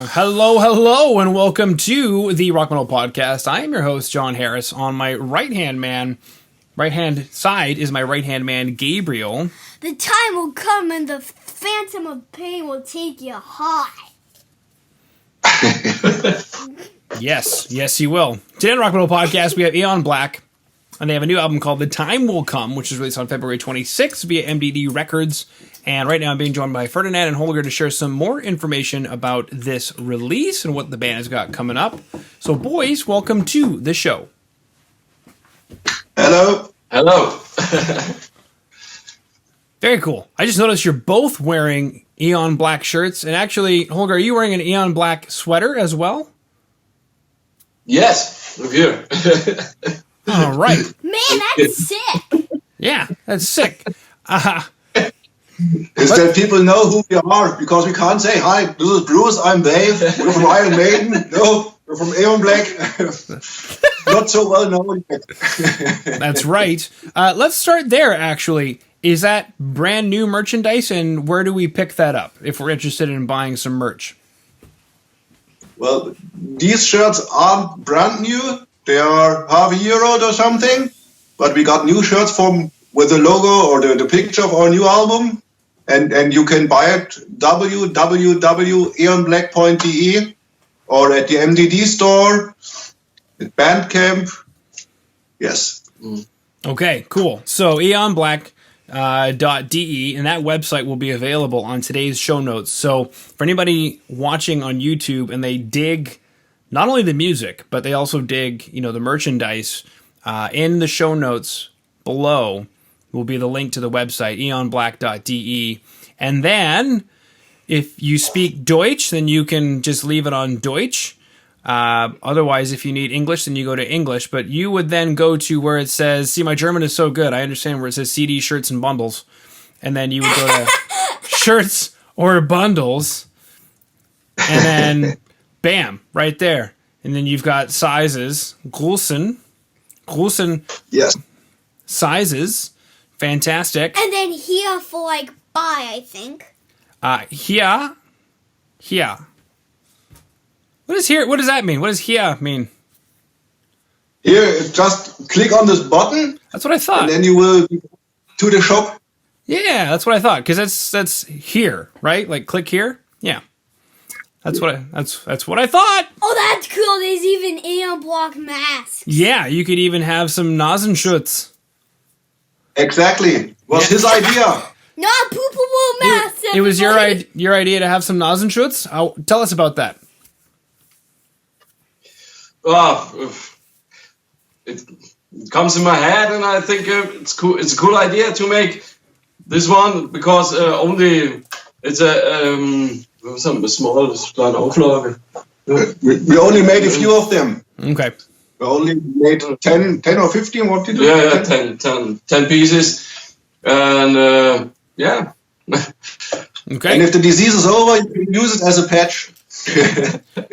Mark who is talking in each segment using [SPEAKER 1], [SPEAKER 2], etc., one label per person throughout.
[SPEAKER 1] Hello, and welcome to the Rock Metal Podcast. I am your host, John Harris. On my right-hand side is my right-hand man, Gabriel.
[SPEAKER 2] The time will come and the phantom of pain will take you high.
[SPEAKER 1] Yes, he will. Today on the Rock Metal Podcast, we have AEONBLACK, and they have a new album called The Time Will Come, which is released on February 26th via MDD Records. And right now I'm being joined by Ferdinand and Holger to share some more information about this release and what the band has got coming up. So boys, welcome to the show.
[SPEAKER 3] Hello.
[SPEAKER 1] Very cool. I just noticed you're both wearing AEONBLACK shirts. And actually, Holger, are you wearing an AEONBLACK sweater as well?
[SPEAKER 3] Yes, I'm here.
[SPEAKER 1] All right.
[SPEAKER 2] Man, that's sick.
[SPEAKER 1] Yeah, that's sick.
[SPEAKER 3] Is that people know who we are, because we can't say, hi, this is Bruce, I'm Dave, we're from Iron Maiden, no, we're from AEONBLACK. Not so well known yet.
[SPEAKER 1] That's right. Let's start there, actually. Is that brand new merchandise, and where do we pick that up if we're interested in buying some merch?
[SPEAKER 3] Well, these shirts aren't brand new. They are half a year old or something, but we got new shirts with the logo or the picture of our new album. And you can buy it www.aeonblack.de or at the MDD store, at Bandcamp. Yes.
[SPEAKER 1] Okay, cool. So AEONBLACK.de, and that website will be available on today's show notes. So for anybody watching on YouTube and they dig not only the music, but they also dig, the merchandise, in the show notes below will be the link to the website, aeonblack.de. And then, if you speak Deutsch, then you can just leave it on Deutsch. Otherwise, if you need English, then you go to English. But you would then go to where it says, see, my German is so good, I understand where it says CD, shirts, and bundles. And then you would go to shirts or bundles. And then, bam, right there. And then you've got sizes, Größen,
[SPEAKER 3] Yes.
[SPEAKER 1] sizes. Fantastic.
[SPEAKER 2] And then here for buy, I think.
[SPEAKER 1] Here. What is here? What does that mean? What does here mean?
[SPEAKER 3] Here, just click on this button.
[SPEAKER 1] That's what I thought.
[SPEAKER 3] And then you will to the shop.
[SPEAKER 1] Yeah, that's what I thought. Because that's here, right? Like click here. Yeah. That's what I thought.
[SPEAKER 2] Oh, that's cool. There's even AEONBLACK masks.
[SPEAKER 1] Yeah, you could even have some Nasenschutz.
[SPEAKER 3] Exactly. Was his idea.
[SPEAKER 2] Not poopable masks.
[SPEAKER 1] It was your idea to have some Nasenschutz? Tell us about that.
[SPEAKER 4] It comes in my head, and I think it's cool. It's a cool idea to make this one because it's a small kleine Auflage.
[SPEAKER 3] We only made a few of them.
[SPEAKER 1] Okay.
[SPEAKER 3] We only made 10 or 15. What did you do?
[SPEAKER 4] Yeah, 10 pieces, and yeah.
[SPEAKER 1] Okay.
[SPEAKER 3] And if the disease is over, you can use it as a patch.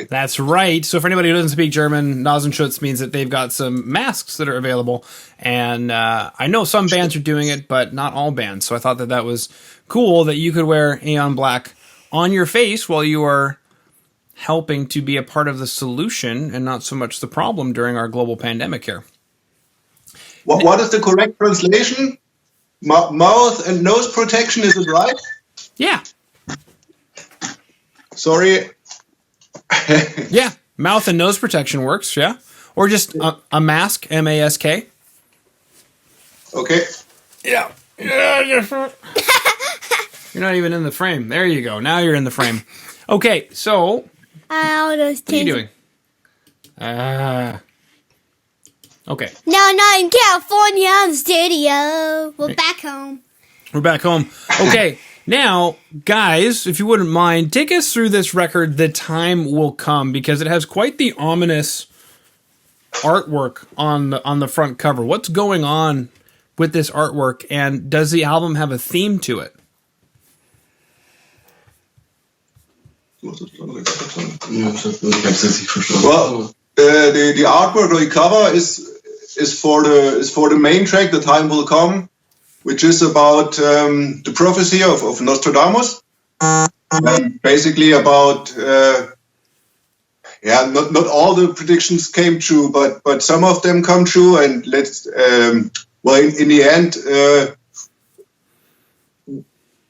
[SPEAKER 1] That's right. So for anybody who doesn't speak German, Nasenschutz means that they've got some masks that are available. And I know some bands are doing it, but not all bands. So I thought that was cool that you could wear AEONBLACK on your face while you are helping to be a part of the solution and not so much the problem during our global pandemic here.
[SPEAKER 3] What is the correct translation? Mouth and nose protection, is it right?
[SPEAKER 1] Yeah.
[SPEAKER 3] Sorry.
[SPEAKER 1] Yeah, mouth and nose protection works, yeah. Or just a mask, M-A-S-K.
[SPEAKER 3] Okay.
[SPEAKER 1] Yeah. You're not even in the frame. There you go. Now you're in the frame. Okay, so what are you doing? Okay.
[SPEAKER 2] No, not in California, in the studio. We're back home.
[SPEAKER 1] We're back home. Okay, now, guys, if you wouldn't mind, take us through this record, The Time Will Come, because it has quite the ominous artwork on the front cover. What's going on with this artwork, and does the album have a theme to it?
[SPEAKER 3] Well, the artwork or the cover is for the main track, The Time Will Come, which is about the prophecy of Nostradamus, basically about yeah, not all the predictions came true, but some of them come true. And well, in the end,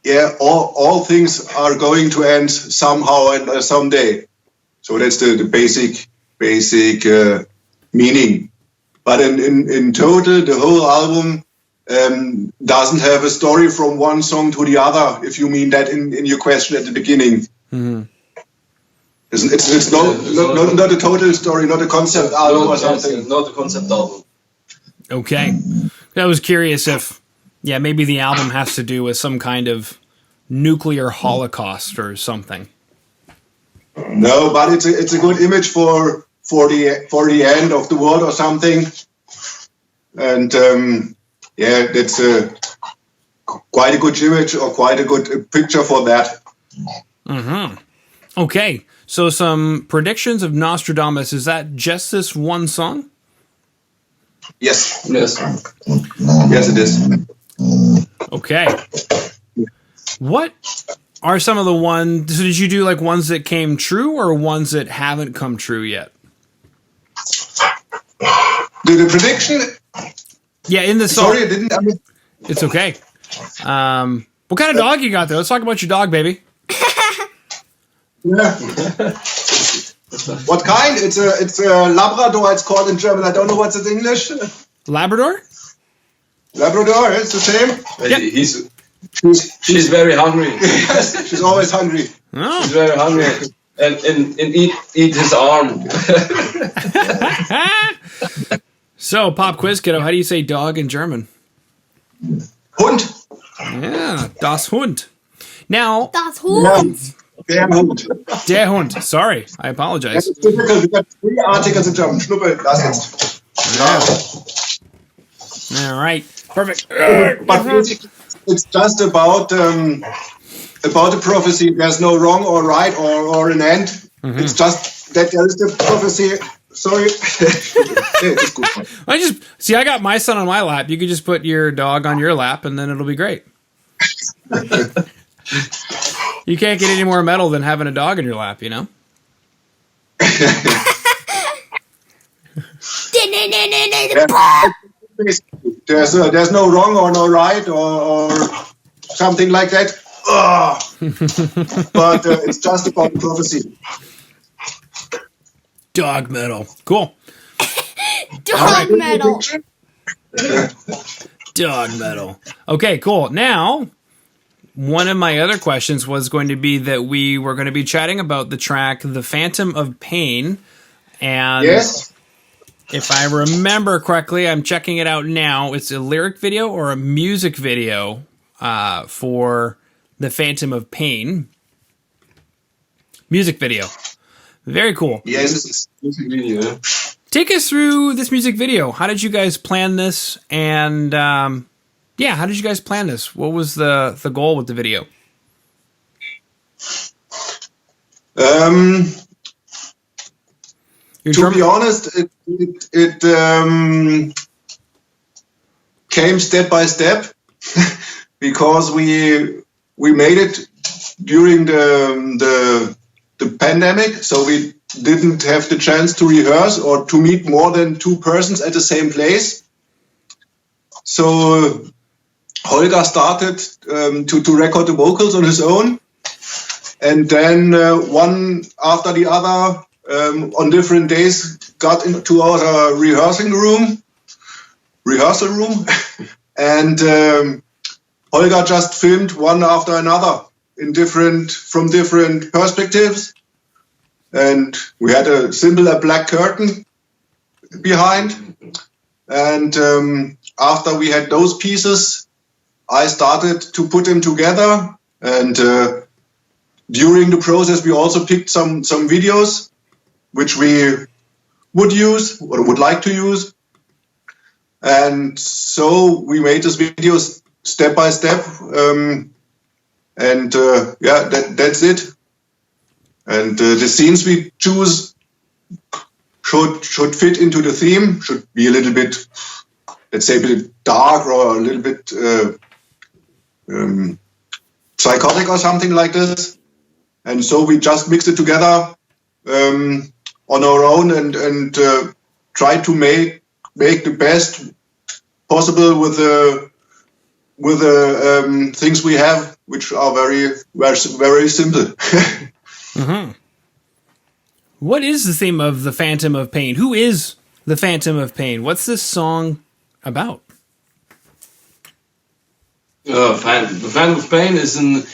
[SPEAKER 3] yeah, all things are going to end somehow and someday. So that's the basic meaning. But in total, the whole album doesn't have a story from one song to the other, if you mean that in your question at the beginning.
[SPEAKER 1] Mm-hmm.
[SPEAKER 3] It's not a total story, not a concept album or something.
[SPEAKER 4] Not a concept album.
[SPEAKER 1] Okay. I was curious if, maybe the album has to do with some kind of nuclear holocaust or something.
[SPEAKER 3] No, but it's a good image for the end of the world or something. And that's quite a good image or quite a good picture for that.
[SPEAKER 1] Mm-hmm. Okay, so some predictions of Nostradamus. Is that just this one song?
[SPEAKER 3] Yes, it is.
[SPEAKER 1] Okay. What are some of the ones? So did you do like ones that came true or ones that haven't come true yet?
[SPEAKER 3] The prediction?
[SPEAKER 1] Yeah, in the song.
[SPEAKER 3] Sorry, I didn't.
[SPEAKER 1] It's okay. What kind of dog you got there? Let's talk about your dog, baby.
[SPEAKER 3] Yeah. What kind? It's a Labrador. It's called in German. I don't know what's in English.
[SPEAKER 1] Labrador?
[SPEAKER 3] Labrador. It's the same.
[SPEAKER 1] Yeah.
[SPEAKER 4] She's very hungry.
[SPEAKER 3] She's always hungry.
[SPEAKER 1] Oh.
[SPEAKER 4] She's very hungry and eat his arm.
[SPEAKER 1] So, pop quiz, kiddo. How do you say dog in German?
[SPEAKER 3] Hund.
[SPEAKER 1] Yeah, das Hund. Now,
[SPEAKER 2] Das Hund.
[SPEAKER 3] Der Hund.
[SPEAKER 1] der Hund. Sorry, I apologize.
[SPEAKER 3] It's difficult. We got 3 articles in German. Schnuppe, das jetzt.
[SPEAKER 1] Yeah. All right, perfect.
[SPEAKER 3] But it's just about the prophecy. There's no wrong or right or an end. Mm-hmm. It's just that there is the prophecy. Sorry.
[SPEAKER 1] I got my son on my lap. You could just put your dog on your lap, and then it'll be great. You can't get any more metal than having a dog in your lap, you know?
[SPEAKER 3] There's no wrong or no right or something like that. But it's just about prophecy.
[SPEAKER 1] Dog metal. Cool.
[SPEAKER 2] Dog metal.
[SPEAKER 1] Dog metal. Okay, cool. Now, one of my other questions was going to be that we were going to be chatting about the track The Phantom of Pain. And
[SPEAKER 3] yes.
[SPEAKER 1] If I remember correctly, I'm checking it out now. It's a lyric video or a music video for The Phantom of Pain. Music video. Very cool.
[SPEAKER 3] Yes, it's a music video.
[SPEAKER 1] Take us through this music video. How did you guys plan this? And how did you guys plan this? What was the goal with the video?
[SPEAKER 3] To be honest, it came step by step because we made it during the pandemic, so we didn't have the chance to rehearse or to meet more than 2 persons at the same place. So Holger started to record the vocals on his own, and then one after the other on different days got into our rehearsal room, and Holger just filmed one after another from different perspectives. And we had a black curtain behind. And after we had those pieces, I started to put them together. And during the process, we also picked some videos, which we would use or would like to use. And so we made this video step by step. That's it. And the scenes we choose should fit into the theme, should be a little bit, let's say, a bit dark or a little bit psychotic or something like this. And so we just mixed it together on our own and try to make the best possible with the things we have, which are very, very, very simple.
[SPEAKER 1] Mm-hmm. What is the theme of The Phantom of Pain? Who is the Phantom of Pain? What's this song about?
[SPEAKER 4] The Phantom of Pain is an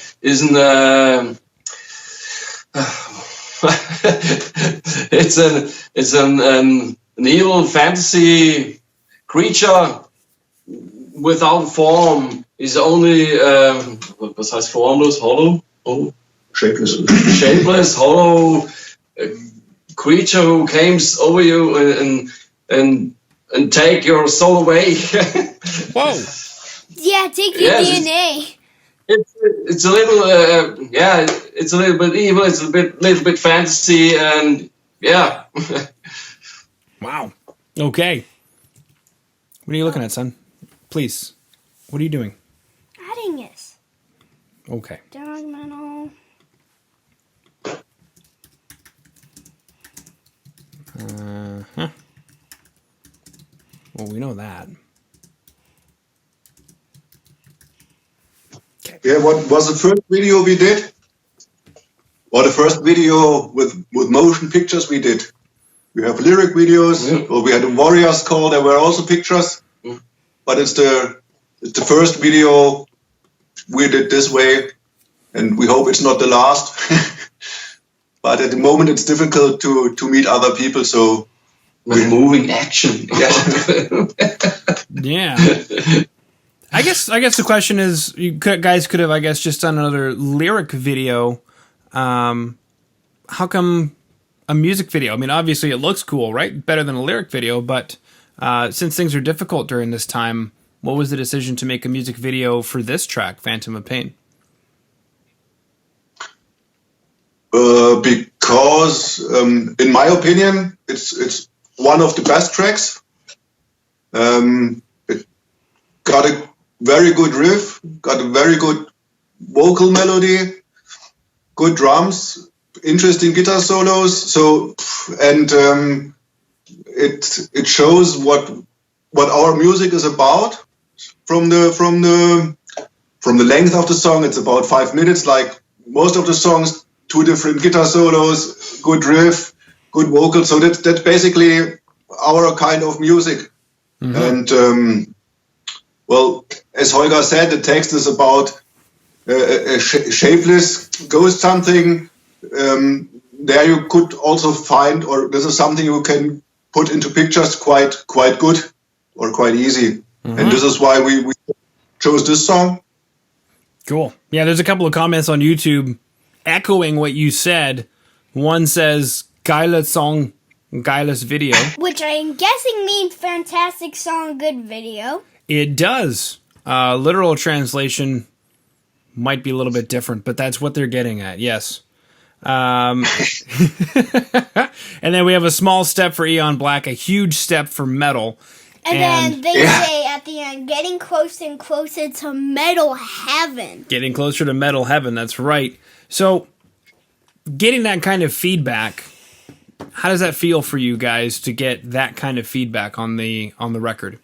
[SPEAKER 4] it's an evil fantasy creature without form. Is only was heißt formlos, hollow, shapeless, hollow creature who comes over you and take your soul away.
[SPEAKER 1] Whoa!
[SPEAKER 2] Yeah, take your DNA.
[SPEAKER 4] It's a little it's a little bit evil. It's a little bit fantasy, and yeah.
[SPEAKER 1] Wow. Okay. What are you looking at, son? Please. What are you doing?
[SPEAKER 2] Adding this.
[SPEAKER 1] Okay.
[SPEAKER 2] Dark metal.
[SPEAKER 1] Huh. Well, we know that.
[SPEAKER 3] Yeah, what was the first video we did? Or the first video with motion pictures we did? We have lyric videos, or we had a Warriors call, there were also pictures. But it's the first video we did this way, and we hope it's not the last. But at the moment it's difficult to meet other people, so
[SPEAKER 4] with moving action.
[SPEAKER 1] Yeah. I guess the question is, guys could have, I guess, just done another lyric video. How come a music video? I mean, obviously it looks cool, right? Better than a lyric video, but since things are difficult during this time, what was the decision to make a music video for this track, Phantom of Pain?
[SPEAKER 3] Because, in my opinion, it's one of the best tracks. It got a very good riff, got a very good vocal melody, good drums, interesting guitar solos. So, and it shows what our music is about. From the length of the song, it's about 5 minutes. Like most of the songs, 2 different guitar solos, good riff, good vocal. So that's basically our kind of music. Mm-hmm. And well, as Holger said, the text is about a shapeless ghost something. There you could also find, or this is something you can put into pictures quite good or quite easy. Mm-hmm. And this is why we chose this song.
[SPEAKER 1] Cool. Yeah, there's a couple of comments on YouTube echoing what you said. One says, geile Song, geiles Video.
[SPEAKER 2] Which I'm guessing means fantastic song, good video.
[SPEAKER 1] It does. Literal translation might be a little bit different, but that's what they're getting at, yes. And then we have a small step for AEONBLACK, a huge step for metal.
[SPEAKER 2] And then they say at the end, getting closer and closer to metal heaven.
[SPEAKER 1] Getting closer to metal heaven, that's right. So, getting that kind of feedback, how does that feel for you guys to get that kind of feedback on the record?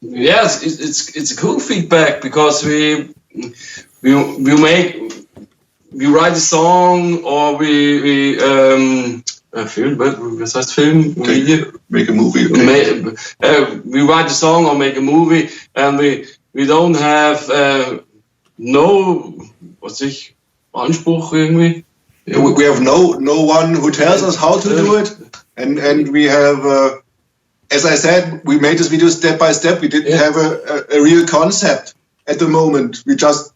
[SPEAKER 4] Yes, it's a cool feedback because we write a song or we film, was heißt Film?
[SPEAKER 3] Make a movie.
[SPEAKER 4] We write a song or make a movie, and we don't have Anspruch irgendwie.
[SPEAKER 3] We have no one who tells us how to do it, and we have. As I said, we made this video step by step. We didn't have a real concept at the moment. We just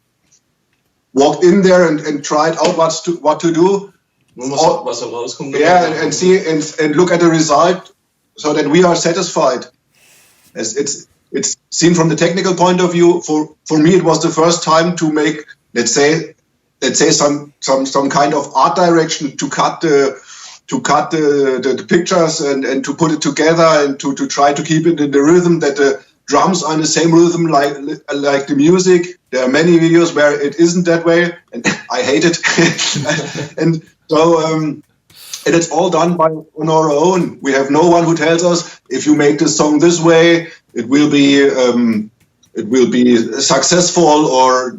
[SPEAKER 3] walked in there and tried out what to do. And see and look at the result so that we are satisfied. As it's seen from the technical point of view. For me, it was the first time to make, let's say some kind of art direction to cut the pictures and to put it together and to try to keep it in the rhythm that drums are in the same rhythm like the music. There are many videos where it isn't that way, and I hate it. And so, and it's all done on our own. We have no one who tells us if you make this song this way, it will be successful, or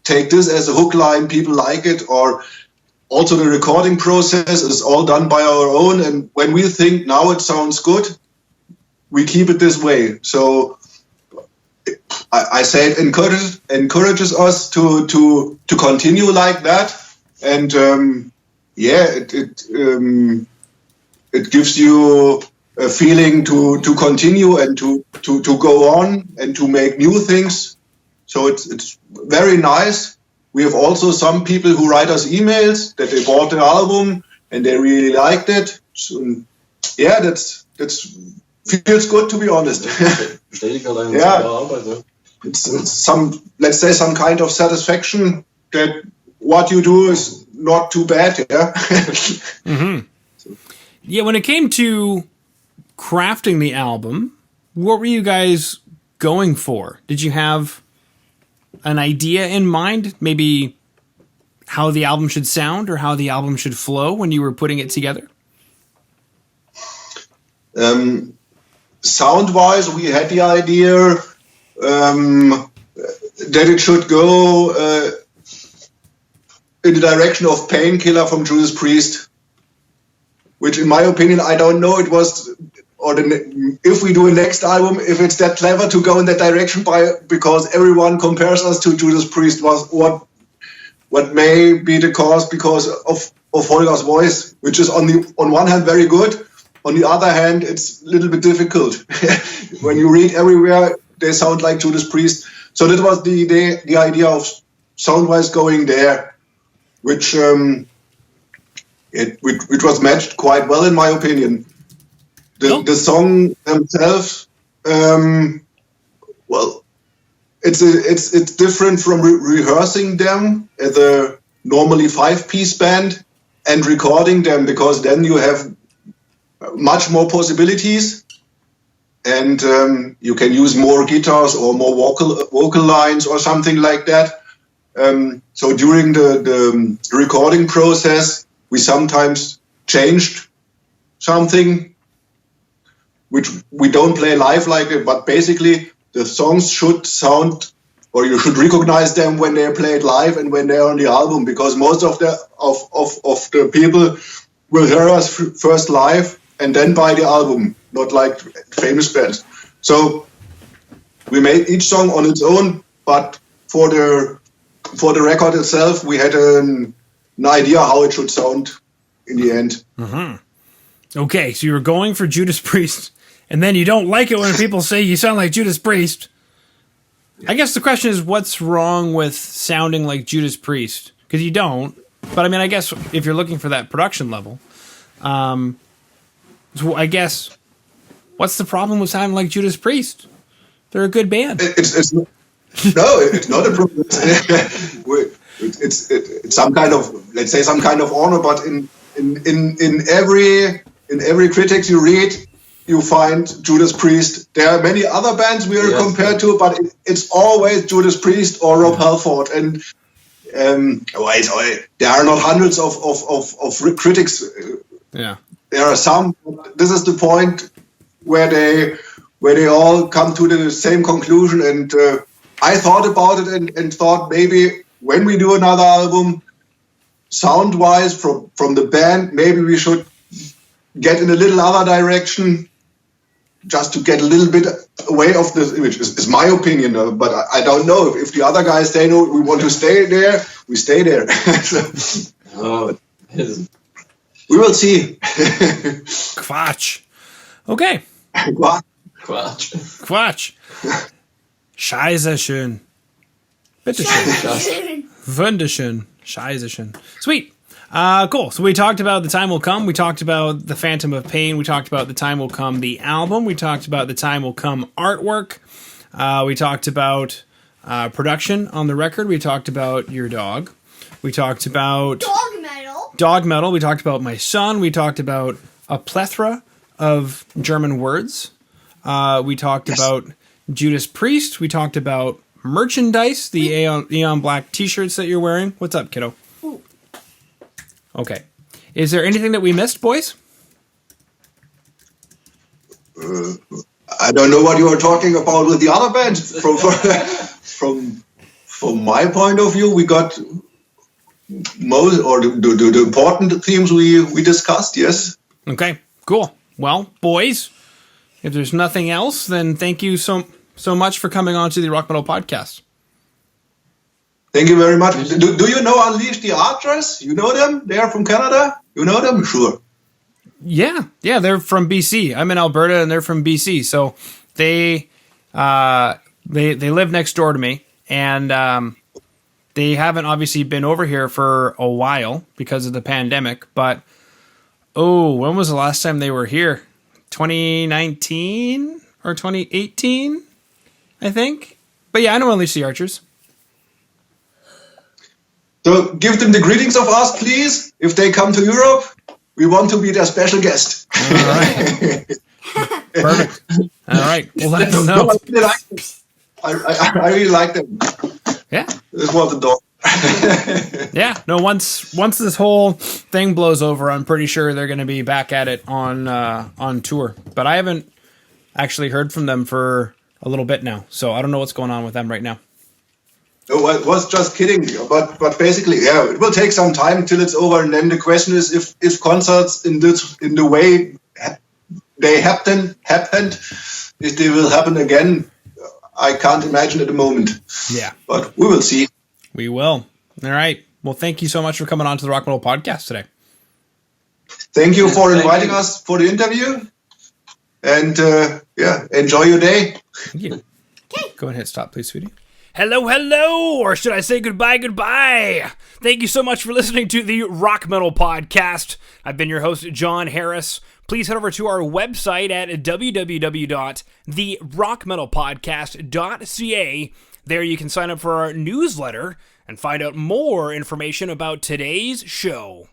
[SPEAKER 3] take this as a hook line. People like it, or also the recording process is all done by our own. And when we think now it sounds good, we keep it this way. So I say it encourages us to continue like that, and it gives you a feeling to continue and to go on and to make new things. So it's very nice. We have also some people who write us emails that they bought the album and they really liked it. So, yeah, that's feels good, to be honest. Yeah. It's some, let's say, some kind of satisfaction that what you do is not too bad. Yeah.
[SPEAKER 1] Mm-hmm. Yeah. When it came to crafting the album, what were you guys going for? Did you have an idea in mind, maybe how the album should sound or how the album should flow when you were putting it together?
[SPEAKER 3] Sound-wise, we had the idea that it should go in the direction of Painkiller from Judas Priest, which, in my opinion, I don't know, it was, or if we do a next album, if it's that clever to go in that direction, because everyone compares us to Judas Priest, was what may be the cause because of Holger's voice, which is on one hand very good. On the other hand, it's a little bit difficult. When you read everywhere, they sound like Judas Priest. So that was the idea of sound-wise going there, which was matched quite well, in my opinion. The song themselves, well, it's different from rehearsing them as a normally 5-piece band and recording them, because then you have much more possibilities, and you can use more guitars or more vocal lines or something like that. So during the recording process, we sometimes changed something, which we don't play live like it, but basically the songs should sound, or you should recognize them when they're played live and when they're on the album, because most of the people will hear us first live and then buy the album, not like famous bands. So we made each song on its own, but for the record itself, we had an idea how it should sound in the end.
[SPEAKER 1] Mm-hmm. Okay, so you were going for Judas Priest, and then you don't like it when people say you sound like Judas Priest. I guess the question is, what's wrong with sounding like Judas Priest? Because you don't. But I mean, I guess if you're looking for that production level, so I guess, what's the problem with sounding like Judas Priest? They're a good band.
[SPEAKER 3] It's not a problem. It's some kind of, let's say, some kind of honor. But in every critics you read, you find Judas Priest. There are many other bands we are compared to, but it's always Judas Priest or Rob Halford. And there are not hundreds of critics.
[SPEAKER 1] Yeah.
[SPEAKER 3] There are some. This is the point where they all come to the same conclusion. And I thought about it and thought maybe when we do another album, sound-wise from the band, maybe we should get in a little other direction, just to get a little bit away of this image. Is my opinion, but I don't know if the other guys say no, we want to stay there, we stay there. We will see.
[SPEAKER 1] Quatsch. Okay. Quatsch. Scheiße schön. Bitte schön. Wunderschön. Scheiße schön. Sweet. Cool. So we talked about The Time Will Come. We talked about The Phantom of Pain. We talked about The Time Will Come, the album. We talked about The Time Will Come artwork. We talked about production on the record. We talked about your dog. We talked about dog metal. We talked about my son. We talked about a plethora of German words. We talked about Judas Priest. We talked about merchandise, the Aeon Black t-shirts that you're wearing. What's up, kiddo? Okay. Is there anything that we missed, boys?
[SPEAKER 3] I don't know what you are talking about with the other band. From my point of view, we got most or the important themes we discussed. Yes.
[SPEAKER 1] Okay. Cool. Well, boys, if there's nothing else, then thank you so much for coming on to the Rock Metal Podcast.
[SPEAKER 3] Thank you very much. Do you know Unleash the Archers? You know them? They are from Canada. You know them? Sure.
[SPEAKER 1] Yeah, they're from BC. I'm in Alberta, and they're from BC. So they live next door to me, and they haven't obviously been over here for a while because of the pandemic. But when was the last time they were here? 2019 or 2018, I think. But yeah, I know Unleash the Archers.
[SPEAKER 3] So give them the greetings of us, please. If they come to Europe, we want to be their special guest.
[SPEAKER 1] All right. Perfect. All right. We'll let them know.
[SPEAKER 3] I really like them.
[SPEAKER 1] Yeah.
[SPEAKER 3] This was the dog.
[SPEAKER 1] Yeah. No, once this whole thing blows over, I'm pretty sure they're going to be back at it on tour. But I haven't actually heard from them for a little bit now. So I don't know what's going on with them right now.
[SPEAKER 3] No, I was just kidding, but basically, yeah, it will take some time till it's over, and then the question is if concerts in the way they happened, if they will happen again. I can't imagine at the moment.
[SPEAKER 1] Yeah,
[SPEAKER 3] but we will see.
[SPEAKER 1] We will. All right. Well, thank you so much for coming on to the Rock Metal Podcast today.
[SPEAKER 3] Thank you for inviting us for the interview, and enjoy your day.
[SPEAKER 1] Thank you. Okay. Go ahead and hit stop, please, sweetie. Hello, or should I say goodbye? Thank you so much for listening to the Rock Metal Podcast. I've been your host, John Harris. Please head over to our website at www.therockmetalpodcast.ca. There you can sign up for our newsletter and find out more information about today's show.